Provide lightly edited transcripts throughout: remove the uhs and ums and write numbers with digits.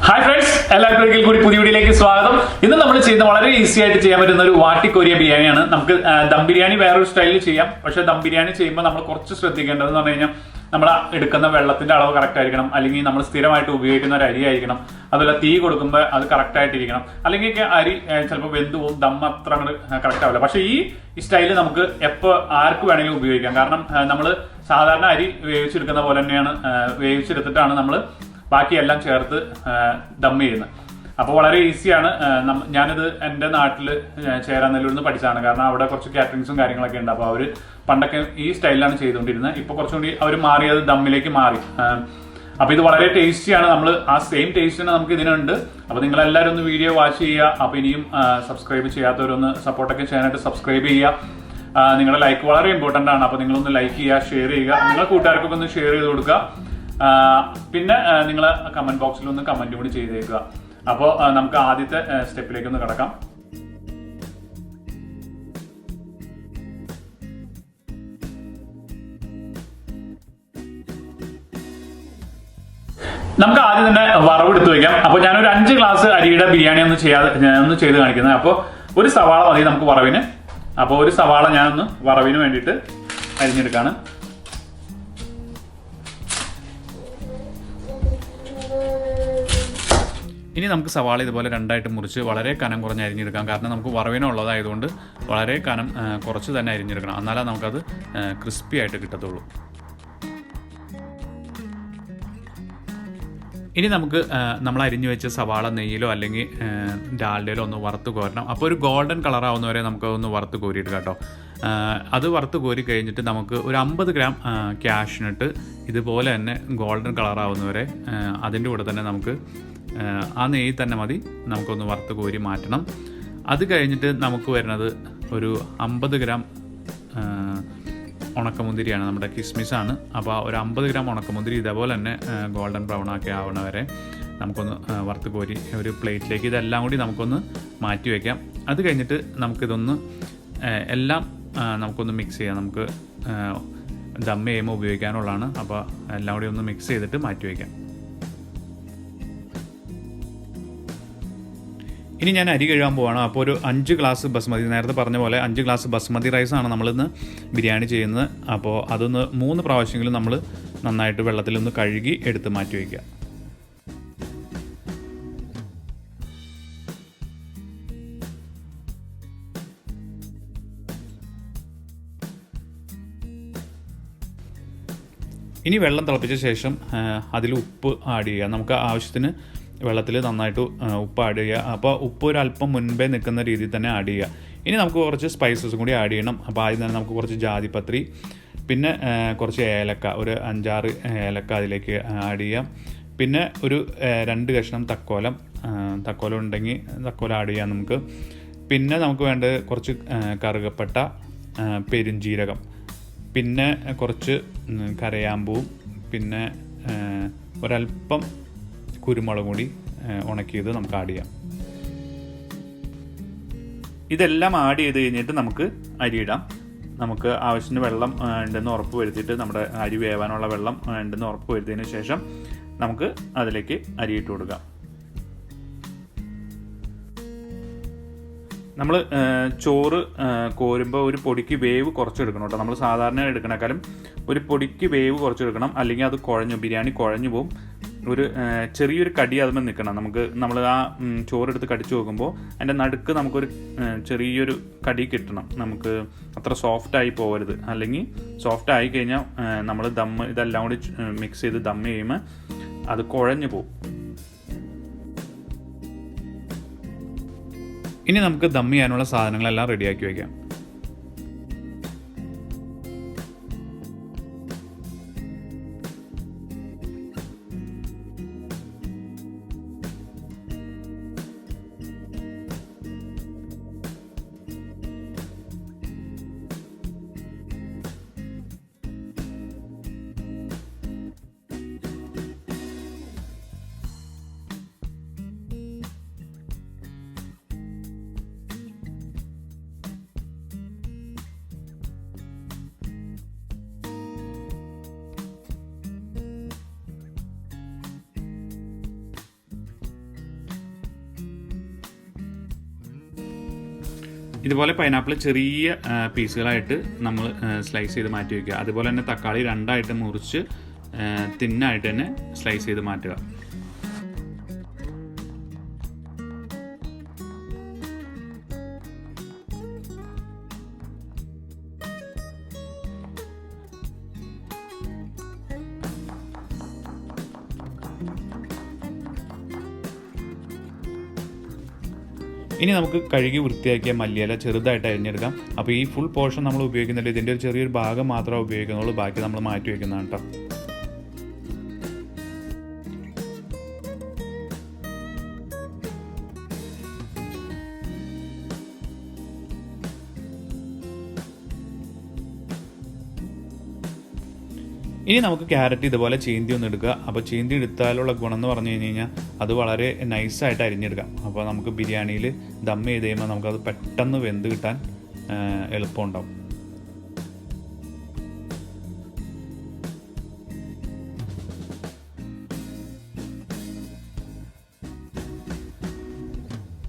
Hi friends, എല്ലാവർക്കും കൂടി പുതിയ വീഡിയോയിലേക്ക് സ്വാഗതം. ഇന്ന് നമ്മൾ ചെയ്യുന്ന വളരെ ഈസി ആയിട്ട് ചെയ്യാൻ പറ്റുന്ന ഒരു വാട്ടിക്കോരിയ ബിരിയാണിയാണ്. നമുക്ക് ദം ബിരിയാണി വേറൊരു സ്റ്റൈലിൽ ചെയ്യാം. പക്ഷേ ദം ബിരിയാണി ചെയ്യുമ്പോൾ നമ്മൾ കുറച്ച് ശ്രദ്ധിക്കേണ്ടതെന്ന് പറഞ്ഞു കഴിഞ്ഞാൽ നമ്മൾ എടുക്കുന്ന വെള്ളത്തിന്റെ അളവ് കറക്റ്റ് ആയിരിക്കണം, അല്ലെങ്കിൽ നമ്മൾ സ്ഥിരമായിട്ട് ഉപയോഗിക്കുന്ന ഒരു അരി ആയിരിക്കണം, അതുപോലെ തീ കൊടുക്കുമ്പോൾ അത് കറക്റ്റ് ആയിട്ടിരിക്കണം, അല്ലെങ്കിൽ അരി ചിലപ്പോൾ വെന്ത് പോകും, ദം അത്ര കറക്റ്റ് ആവില്ല. പക്ഷേ ഈ സ്റ്റൈല് നമുക്ക് എപ്പോൾ ആർക്ക് വേണമെങ്കിലും ഉപയോഗിക്കാം. കാരണം നമ്മൾ സാധാരണ അരി വേവിച്ചെടുക്കുന്ന പോലെ തന്നെയാണ് വേവിച്ചെടുത്തിട്ടാണ് നമ്മൾ ബാക്കിയെല്ലാം ചേർത്ത് ദം ചെയ്യുന്നത്. അപ്പോൾ വളരെ ഈസിയാണ്. ഞാനിത് എൻ്റെ നാട്ടിൽ ചേരാനെല്ലൂരിൽ നിന്ന് പഠിച്ചതാണ്. കാരണം അവിടെ കുറച്ച് കാറ്ററിങ്സും കാര്യങ്ങളൊക്കെ ഉണ്ട്. അപ്പോൾ അവർ പണ്ടൊക്കെ ഈ സ്റ്റൈലിലാണ് ചെയ്തുകൊണ്ടിരുന്നത്. ഇപ്പോൾ കുറച്ചും കൂടി അവർ മാറിയത് ദമ്മിലേക്ക് മാറി. അപ്പോൾ ഇത് വളരെ ടേസ്റ്റിയാണ്. നമ്മൾ ആ സെയിം ടേസ്റ്റ് തന്നെ നമുക്ക് ഇതിനുണ്ട്. അപ്പോൾ നിങ്ങളെല്ലാവരും ഒന്ന് വീഡിയോ വാച്ച് ചെയ്യുക. അപ്പോൾ ഇനിയും സബ്സ്ക്രൈബ് ചെയ്യാത്തവരൊന്ന് സപ്പോർട്ടൊക്കെ ചെയ്യാനായിട്ട് സബ്സ്ക്രൈബ് ചെയ്യുക. നിങ്ങളുടെ ലൈക്ക് വളരെ ഇമ്പോർട്ടൻ്റ് ആണ്. അപ്പോൾ നിങ്ങളൊന്ന് ലൈക്ക് ചെയ്യുക, ഷെയർ ചെയ്യുക, നിങ്ങളുടെ കൂട്ടുകാർക്കൊക്കെ ഒന്ന് ഷെയർ ചെയ്ത് കൊടുക്കുക. പിന്നെ നിങ്ങൾ കമന്റ് ബോക്സിൽ ഒന്ന് കമന്റ് കൂടി ചെയ്തേക്കുക. അപ്പോൾ നമുക്ക് ആദ്യത്തെ സ്റ്റെപ്പിലേക്ക് ഒന്ന് കിടക്കാം. നമുക്ക് ആദ്യം തന്നെ വറവെടുത്ത് വയ്ക്കാം. അപ്പോൾ ഞാനൊരു 5 ഗ്ലാസ് അരിയുടെ ബിരിയാണി ഒന്ന് ചെയ്ത് കാണിക്കുന്നത്. അപ്പോൾ ഒരു സവാള മതി നമുക്ക് വറവിന്. അപ്പോൾ ഒരു സവാള ഞാനൊന്ന് വറവിന് വേണ്ടിയിട്ട് അരിഞ്ഞെടുക്കാണ്. ഇനി നമുക്ക് സവാള ഇതുപോലെ രണ്ടായിട്ട് മുറിച്ച് വളരെ കനം കുറഞ്ഞ് അരിഞ്ഞെടുക്കാം. കാരണം നമുക്ക് വറവിനുള്ളതായതുകൊണ്ട് വളരെ കനം കുറച്ച് തന്നെ അരിഞ്ഞെടുക്കണം. എന്നാലേ നമുക്കത് ക്രിസ്പി ആയിട്ട് കിട്ടത്തുള്ളൂ. ഇനി നമുക്ക് നമ്മൾ അരിഞ്ഞു വെച്ച സവാള നെയ്യിലോ അല്ലെങ്കിൽ ഡാൽഡയിലോ ഒന്ന് വറുത്ത് കോരണം. അപ്പോൾ ഒരു ഗോൾഡൻ കളറാവുന്നവരെ നമുക്കതൊന്ന് വറുത്ത് കോരിയെടുക്കാം കേട്ടോ. അത് വറുത്ത് കോരി കഴിഞ്ഞിട്ട് നമുക്ക് ഒരു 50 ഗ്രാം ക്യാഷ്നട്ട് ഇതുപോലെ തന്നെ ഗോൾഡൻ കളറാവുന്നവരെ അതിൻ്റെ കൂടെ തന്നെ നമുക്ക് ആ നെയ്യ് തന്നെ മതി നമുക്കൊന്ന് വറുത്ത് കോരി മാറ്റണം. അത് കഴിഞ്ഞിട്ട് നമുക്ക് വരുന്നത് ഒരു 50 ഗ്രാം ഉണക്കമുന്തിരിയാണ്, നമ്മുടെ കിസ്മിസാണ്. അപ്പോൾ ഒരു 50 ഗ്രാം ഉണക്കമുന്തിരി ഇതേപോലെ തന്നെ ഗോൾഡൻ ബ്രൗൺ ആക്കി ആവണ വരെ നമുക്കൊന്ന് വറുത്ത് കോരി ഒരു പ്ലേറ്റിലേക്ക് ഇതെല്ലാം കൂടി നമുക്കൊന്ന് മാറ്റി വയ്ക്കാം. അത് കഴിഞ്ഞിട്ട് നമുക്കിതൊന്ന് എല്ലാം നമുക്കൊന്ന് മിക്സ് ചെയ്യാം. നമുക്ക് ദം ചെയ്യുമ്പോൾ ഉപയോഗിക്കാനുള്ളതാണ്. അപ്പോൾ എല്ലാം കൂടി ഒന്ന് മിക്സ് ചെയ്തിട്ട് മാറ്റി വയ്ക്കാം. ഇനി ഞാൻ അരി കഴുകാൻ പോവാണ്. അപ്പോൾ ഒരു 5 ഗ്ലാസ് ബസ്മതി, നേരത്തെ പറഞ്ഞ പോലെ 5 ഗ്ലാസ് ബസ്മതി റൈസാണ് നമ്മളിന്ന് ബിരിയാണി ചെയ്യുന്നത്. അപ്പോൾ അതൊന്ന് 3 പ്രാവശ്യമെങ്കിലും നമ്മൾ നന്നായിട്ട് വെള്ളത്തിലൊന്ന് കഴുകി എടുത്ത് മാറ്റി വയ്ക്കുക. ഇനി വെള്ളം തിളപ്പിച്ച ശേഷം അതിൽ ഉപ്പ് ആഡ് ചെയ്യുക. നമുക്ക് ആവശ്യത്തിന് വെള്ളത്തിൽ നന്നായിട്ട് ഉപ്പ് ആഡ് ചെയ്യുക. അപ്പോൾ ഉപ്പ് ഒരു അല്പം മുൻപേ നിൽക്കുന്ന രീതിയിൽ തന്നെ ആഡ് ചെയ്യുക. ഇനി നമുക്ക് കുറച്ച് സ്പൈസസും കൂടി ആഡ് ചെയ്യണം. അപ്പോൾ ആദ്യം തന്നെ നമുക്ക് കുറച്ച് ജാതിപത്രി, പിന്നെ കുറച്ച് ഏലക്ക, ഒരു 5-6 ഏലക്ക അതിലേക്ക് ആഡ് ചെയ്യാം. പിന്നെ ഒരു 2 കഷ്ണം തക്കോലം ഉണ്ടെങ്കിൽ തക്കോലം ആഡ് ചെയ്യാം നമുക്ക്. പിന്നെ നമുക്ക് വേണ്ടത് കുറച്ച് കറുകപ്പട്ട, പെരുംജീരകം, പിന്നെ കുറച്ച് കരയാമ്പൂവും, പിന്നെ ഒരല്പം കുരുമുളക് കൂടി ഉണക്കിയത് നമുക്ക് ആഡ് ചെയ്യാം. ഇതെല്ലാം ആഡ് ചെയ്ത് കഴിഞ്ഞിട്ട് നമുക്ക് അരിയിടാം. നമുക്ക് ആവശ്യത്തിന് വെള്ളം ഉണ്ടെന്ന് ഉറപ്പ് വരുത്തിയിട്ട്, നമ്മുടെ അരി വേവാനുള്ള വെള്ളം ഉണ്ടെന്ന് ഉറപ്പ് വരുത്തിയതിന് ശേഷം നമുക്ക് അതിലേക്ക് അരിയിട്ട് കൊടുക്കാം. നമ്മൾ ചോറ് കോരുമ്പോൾ ഒരു പൊടിക്ക് വേവ് കുറച്ചെടുക്കണം കേട്ടോ. നമ്മൾ സാധാരണ എടുക്കണേക്കാളും ഒരു പൊടിക്ക് വേവ് കുറച്ചെടുക്കണം, അല്ലെങ്കിൽ അത് ബിരിയാണി കുഴഞ്ഞു പോകും. ഒരു ചെറിയൊരു കടി അതിൽ നിൽക്കണം. നമ്മൾ ആ ചോറെടുത്ത് കടിച്ചു നോക്കുമ്പോൾ അതിൻ്റെ നടുക്ക് നമുക്കൊരു ചെറിയൊരു കടി കിട്ടണം. നമുക്ക് അത്ര സോഫ്റ്റായി പോകരുത്. അല്ലെങ്കിൽ സോഫ്റ്റ് ആയി കഴിഞ്ഞാൽ നമ്മൾ ഇതെല്ലാം കൂടി മിക്സ് ചെയ്ത് ദം ചെയ്യുമ്പോൾ അത് കുഴഞ്ഞു പോകും. ഇനി നമുക്ക് ദം ചെയ്യാനുള്ള സാധനങ്ങളെല്ലാം റെഡിയാക്കി വയ്ക്കാം. ഇതുപോലെ പൈനാപ്പിൾ ചെറിയ പീസുകളായിട്ട് നമ്മൾ സ്ലൈസ് ചെയ്ത് മാറ്റി വയ്ക്കുക. അതുപോലെ തന്നെ തക്കാളി 2ആയിട്ട് മുറിച്ച് തിന്നായിട്ട് തന്നെ സ്ലൈസ് ചെയ്ത് മാറ്റുക. ഇനി നമുക്ക് കഴുകി വൃത്തിയാക്കിയ മല്ലിയില ചെറുതായിട്ട് അരിഞ്ഞെടുക്കാം. അപ്പോൾ ഈ ഫുൾ പോർഷൻ നമ്മൾ ഉപയോഗിക്കുന്നില്ല, ഇതിൻ്റെ ഒരു ചെറിയൊരു ഭാഗം മാത്രമേ ഉപയോഗിക്കുന്നുള്ളൂ, ബാക്കി നമ്മൾ മാറ്റി വയ്ക്കുന്നതാണ് കേട്ടോ. ഇനി നമുക്ക് ക്യാരറ്റ് ഇതുപോലെ ചീന്തി ഒന്ന് എടുക്കുക. അപ്പോൾ ചീന്തി എടുത്താലുള്ള ഗുണം എന്ന് പറഞ്ഞു കഴിഞ്ഞാൽ അത് വളരെ നൈസായിട്ട് അരിഞ്ഞെടുക്കാം. അപ്പോൾ നമുക്ക് ബിരിയാണിയിൽ ദം ചെയ്ത് കഴിയുമ്പോൾ നമുക്കത് പെട്ടെന്ന് വെന്ത് കിട്ടാൻ എളുപ്പമുണ്ടാവും.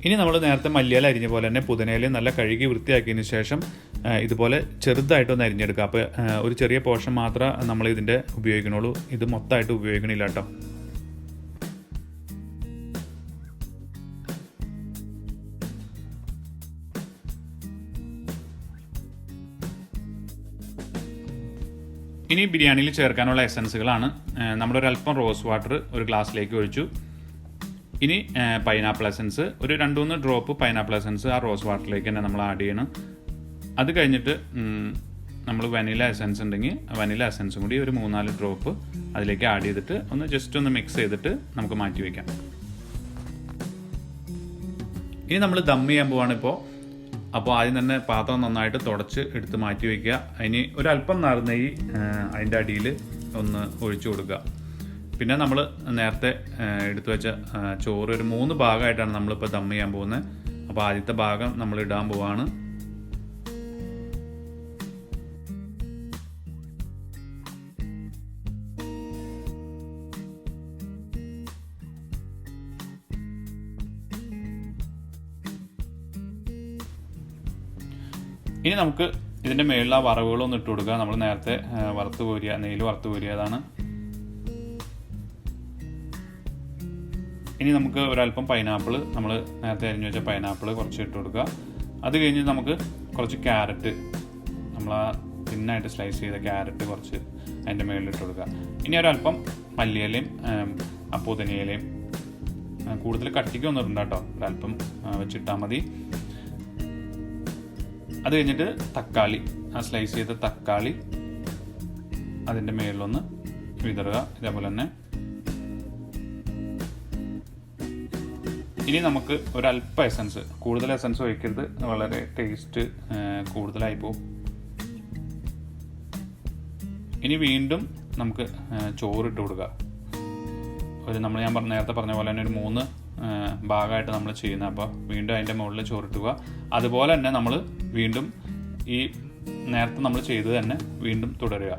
ഇനി നമ്മൾ നേരത്തെ മല്ലിയില അരിഞ്ഞ പോലെ തന്നെ പുതിനയില നല്ല കഴുകി വൃത്തിയാക്കിയതിന് ശേഷം ഇതുപോലെ ചെറുതായിട്ടൊന്ന് അരിഞ്ഞെടുക്കുക. അപ്പോൾ ഒരു ചെറിയ പോർഷൻ മാത്രമേ നമ്മൾ ഇതിൻ്റെ ഉപയോഗിക്കണുള്ളൂ, ഇത് മൊത്തമായിട്ട് ഉപയോഗിക്കണില്ല കേട്ടോ. ഇനി ബിരിയാണിയിൽ ചേർക്കാനുള്ള എസൻസുകളാണ്. നമ്മളൊരല്പം റോസ് വാട്ടർ ഒരു ഗ്ലാസ്സിലേക്ക് ഒഴിച്ചു. ഇനി പൈനാപ്പിൾ എസൻസ് ഒരു 2-3 ഡ്രോപ്പ് പൈനാപ്പിൾ എസൻസ് ആ റോസ് വാട്ടറിലേക്ക് തന്നെ നമ്മൾ ആഡ് ചെയ്യണം. അത് കഴിഞ്ഞിട്ട് നമ്മൾ വനില എസൻസ് ഉണ്ടെങ്കിൽ വനില എസൻസും കൂടി ഒരു 3-4 ഡ്രോപ്പ് അതിലേക്ക് ആഡ് ചെയ്തിട്ട് ജസ്റ്റ് ഒന്ന് മിക്സ് ചെയ്തിട്ട് നമുക്ക് മാറ്റി വയ്ക്കാം. ഇനി നമ്മൾ ദം ചെയ്യാൻ പോവാണ് ഇപ്പോൾ. അപ്പോൾ ആദ്യം തന്നെ പാത്രം നന്നായിട്ട് തുടച്ച് എടുത്ത് മാറ്റി വയ്ക്കുക. ഇനി ഒരല്പം നാർനെയ്യ് അതിൻ്റെ അടിയിൽ ഒന്ന് ഒഴിച്ചു കൊടുക്കുക. പിന്നെ നമ്മൾ നേരത്തെ എടുത്തു വെച്ച ചോറ് ഒരു 3 ഭാഗമായിട്ടാണ് നമ്മളിപ്പോൾ ദം ചെയ്യാൻ പോകുന്നത്. അപ്പോൾ ആദ്യത്തെ ഭാഗം നമ്മൾ ഇടാൻ പോവാണ്. ഇനി നമുക്ക് ഇതിൻ്റെ മേളിൽ ആ വറവുകളൊന്നും ഇട്ട് കൊടുക്കുക. നമ്മൾ നേരത്തെ വറുത്ത് കോരിയ നെയ്യിൽ വറുത്ത് കോരിയതാണ്. ഇനി നമുക്ക് ഒരല്പം പൈനാപ്പിൾ, നമ്മൾ നേരത്തെ അരിഞ്ഞു വെച്ച പൈനാപ്പിൾ കുറച്ച് ഇട്ട് കൊടുക്കുക. അത് കഴിഞ്ഞ് നമുക്ക് കുറച്ച് ക്യാരറ്റ്, നമ്മൾ ആ തിന്നായിട്ട് സ്ലൈസ് ചെയ്ത ക്യാരറ്റ് കുറച്ച് അതിൻ്റെ മുകളിൽ ഇട്ട് കൊടുക്കുക. ഇനി ഒരല്പം മല്ലിയിലയും പുതിനയിലയും, കൂടുതൽ കട്ടിക്കൊന്നും ഇടണ്ട കേട്ടോ, ഒരല്പം വെച്ചിട്ടാൽ മതി. അത് കഴിഞ്ഞിട്ട് തക്കാളി, ആ സ്ലൈസ് ചെയ്ത തക്കാളി അതിൻ്റെ മുകളിലൊന്ന് വിതറുക. ഇതേപോലെ തന്നെ ഇനി നമുക്ക് ഒരല്പം എസൻസ്, കൂടുതൽ എസൻസ് ഒഴിക്കരുത്, വളരെ ടേസ്റ്റ് കൂടുതലായി പോകും. ഇനി വീണ്ടും നമുക്ക് ചോറിട്ട് കൊടുക്കുക. ഞാൻ നേരത്തെ പറഞ്ഞ പോലെ തന്നെ ഒരു 3 ഭാഗമായിട്ട് നമ്മൾ ചെയ്യുന്നത്. അപ്പോൾ വീണ്ടും അതിൻ്റെ മുകളിൽ ചോറിട്ടുക. അതുപോലെ തന്നെ നമ്മൾ വീണ്ടും ഈ നേരത്തെ നമ്മൾ ചെയ്തത് തന്നെ വീണ്ടും തുടരുക.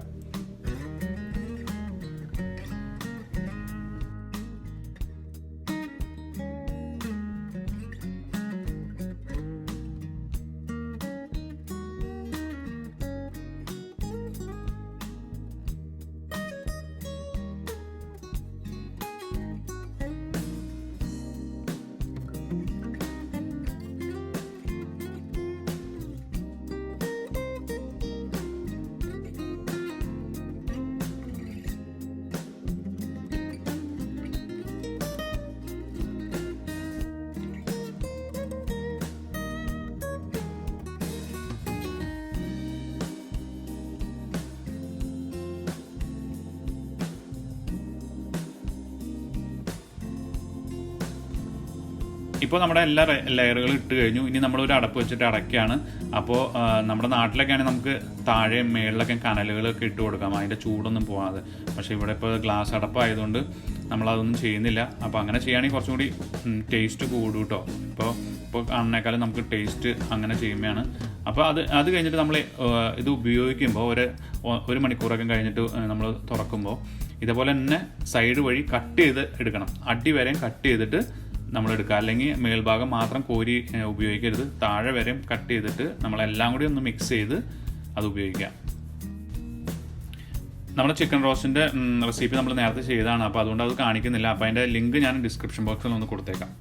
ഇപ്പോൾ നമ്മുടെ എല്ലാ ലെയറുകളും ഇട്ട് കഴിഞ്ഞു. ഇനി നമ്മളൊരു അടപ്പ് വെച്ചിട്ട് അടയ്ക്കുകയാണ്. അപ്പോൾ നമ്മുടെ നാട്ടിലൊക്കെ ആണെങ്കിൽ നമുക്ക് താഴെ മേളിലൊക്കെ കനലുകളൊക്കെ ഇട്ട് കൊടുക്കാം, അതിൻ്റെ ചൂടൊന്നും പോകാതെ. പക്ഷേ ഇവിടെ ഇപ്പോൾ ഗ്ലാസ് അടപ്പായതുകൊണ്ട് നമ്മളതൊന്നും ചെയ്യുന്നില്ല. അപ്പോൾ അങ്ങനെ ചെയ്യുകയാണെങ്കിൽ കുറച്ചും കൂടി ടേസ്റ്റ് കൂടും കേട്ടോ. ഇപ്പോൾ കാണുന്നേക്കാളും നമുക്ക് ടേസ്റ്റ് അങ്ങനെ ചെയ്യുമ്പോഴാണ്. അപ്പോൾ അത് കഴിഞ്ഞിട്ട് നമ്മൾ ഇത് ഉപയോഗിക്കുമ്പോൾ ഒരു മണിക്കൂറൊക്കെ കഴിഞ്ഞിട്ട് നമ്മൾ തുറക്കുമ്പോൾ ഇതേപോലെ തന്നെ സൈഡ് വഴി കട്ട് ചെയ്ത് എടുക്കണം. അടി വരെയും കട്ട് ചെയ്തിട്ട് നമ്മൾ എടുക്കുക. അല്ലെങ്കിൽ മേൽഭാഗം മാത്രം കോരി ഉപയോഗിക്കരുത്. താഴെ വരെയും കട്ട് ചെയ്തിട്ട് നമ്മളെല്ലാം കൂടി ഒന്ന് മിക്സ് ചെയ്ത് അത് ഉപയോഗിക്കാം. നമ്മുടെ ചിക്കൻ റോസ്റ്റിൻ്റെ റെസിപ്പി നമ്മൾ നേരത്തെ ചെയ്തതാണ്, അപ്പോൾ അതുകൊണ്ട് അത് കാണിക്കുന്നില്ല. അപ്പോൾ അതിൻ്റെ ലിങ്ക് ഞാൻ ഡിസ്ക്രിപ്ഷൻ ബോക്സിൽ ഒന്ന് കൊടുത്തേക്കാം.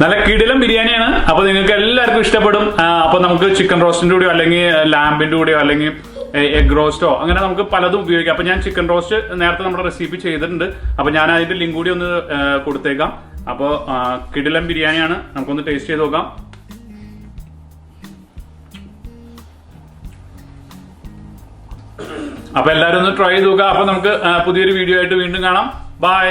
നല്ല കിടിലം ബിരിയാണിയാണ്. അപ്പൊ നിങ്ങൾക്ക് എല്ലാവർക്കും ഇഷ്ടപ്പെടും. അപ്പൊ നമുക്ക് ചിക്കൻ റോസ്റ്റിന്റെ കൂടെയോ അല്ലെങ്കിൽ ലാമ്പിന്റെ കൂടെയോ അല്ലെങ്കിൽ എഗ് റോസ്റ്റോ അങ്ങനെ നമുക്ക് പലതും ഉപയോഗിക്കാം. അപ്പൊ ഞാൻ ചിക്കൻ റോസ്റ്റ് നേരത്തെ നമ്മുടെ റെസിപ്പി ചെയ്തിട്ടുണ്ട്. അപ്പൊ ഞാൻ അതിന്റെ ലിങ്ക് കൂടി ഒന്ന് കൊടുത്തേക്കാം. അപ്പോൾ കിടിലം ബിരിയാണിയാണ്, നമുക്കൊന്ന് ടേസ്റ്റ് ചെയ്ത് നോക്കാം. അപ്പൊ എല്ലാവരും ഒന്ന് ട്രൈ ചെയ്ത് നോക്കാം. അപ്പൊ നമുക്ക് പുതിയൊരു വീഡിയോ ആയിട്ട് വീണ്ടും കാണാം. ബൈ.